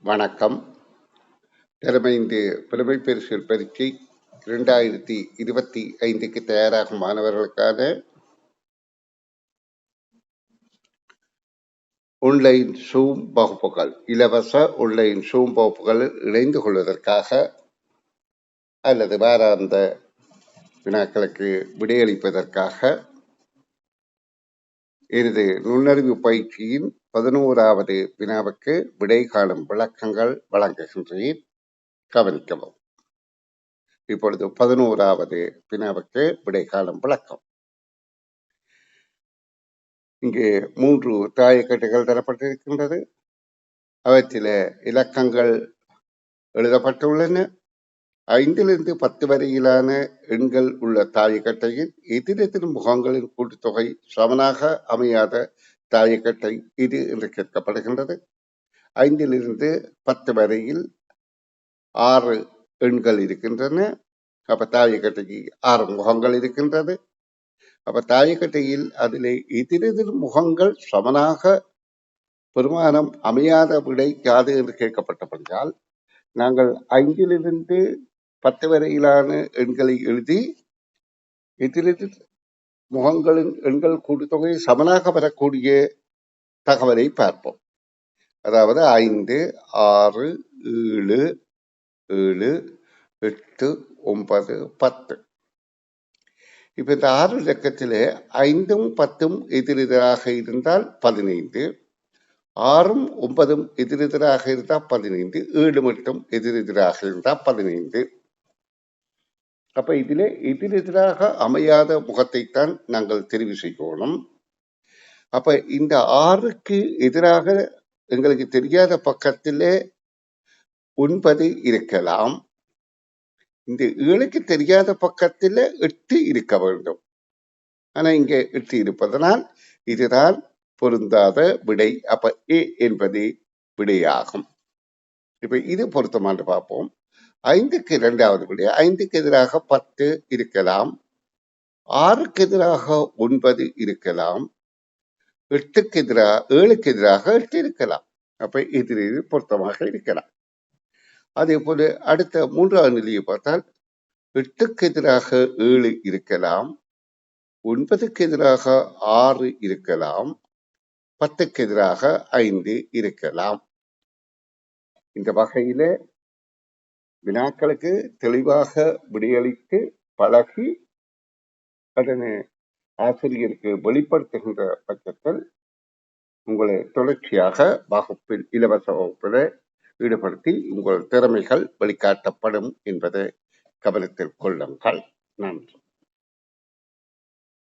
வணக்கம். திறமைந்து புலமை பரிசில் பரீட்சை 2025க்கு தயாராகும் மாணவர்களுக்கான ஆன்லைன் சூம் வகுப்புகள், இலவச ஆன்லைன் சூம் வகுப்புகளில் இணைந்து கொள்வதற்காக அல்லது வாராந்த வினாக்களுக்கு விடையளிப்பதற்காக எனது நுண்ணறிவு பயிற்சியின் 11வது வினாவுக்கு விடை காணும் விளக்கங்கள் வழங்குகின்றேன். கவனிக்கவும். இப்பொழுது 11வது வினாவுக்கு விடை காணும் விளக்கம். இங்கே 3 தாயக்கட்டுகள் தரப்பட்டிருக்கின்றது. அவற்றில் இலக்கங்கள் எழுதப்பட்டுள்ளன. 5லிருந்து 10 வரையிலான எண்கள் உள்ள தாயக்கட்டையில் எதிரெதிர் முகங்களின் கூட்டுத்தொகை சமனாக அமையாத தாயக்கட்டை இது என்று கேட்கப்படுகின்றது. 5லிருந்து 10 வரையில் 6 எண்கள் இருக்கின்றன. அப்ப தாயக்கட்டைக்கு 6 முகங்கள் இருக்கின்றது. அப்ப தாயக்கட்டையில் அதிலே எதிரெதிர் முகங்கள் சமனாக பெருமானம் அமையாத விடை யாது என்று கேட்கப்பட்டபடியால் நாங்கள் 5லிருந்து 10 வரையிலான எண்களை எழுதி எதிரெதிர் முகங்களின் எண்கள் கூட்டுத்தொகை சமனாக வரக்கூடிய தகவலை பார்ப்போம். அதாவது 5, 6, 7, 7, 8, 9, 10. இப்ப இந்த 6 இலக்கத்திலே 5ம் 10ம் எதிரெதிராக இருந்தால் 15, 6ம் 9ம் எதிரெதிராக இருந்தால் 15, 7 மட்டும் எதிரெதிராக இருந்தால் 15. அப்ப இதிலே எதிரெதிராக அமையாத முகத்தைத்தான் நாங்கள் தெரிவு செய்யணும். அப்ப இந்த 6க்கு எதிராக எங்களுக்கு தெரியாத பக்கத்திலே 9 இருக்கலாம். இந்த 7க்கு தெரியாத பக்கத்தில் 8 இருக்க வேண்டும். ஆனா இங்க 8 இருப்பதனால் இதுதான் பொருந்தாத விடை. அப்ப ஏ என்பது விடையாகும். இப்ப இது பொருத்தமானு பார்ப்போம். 5க்கு 2வது விடை. 5க்கு எதிராக 10 இருக்கலாம். 6க்கு எதிராக 9 இருக்கலாம். 7க்கு எதிராக 8 இருக்கலாம். அப்ப இது பொருத்தமாக இருக்கலாம். அதே போல அடுத்த 3வது நிலையை பார்த்தால் 8க்கு எதிராக 7 இருக்கலாம். 9க்கு எதிராக 6 இருக்கலாம். 10க்கு எதிராக 5 இருக்கலாம். இந்த வகையில வினாக்களுக்கு தெளிவாக விடையளித்து பழகி அதனை ஆசிரியருக்கு வெளிப்படுத்துகின்ற பட்சத்தில் உங்களை தொடர்ச்சியாக வகுப்பில் இலவச வகுப்பில் ஈடுபடுத்தி உங்கள் திறமைகள் வெளிக்காட்டப்படும் என்பதை கவனத்தில் கொள்ளுங்கள். நன்றி.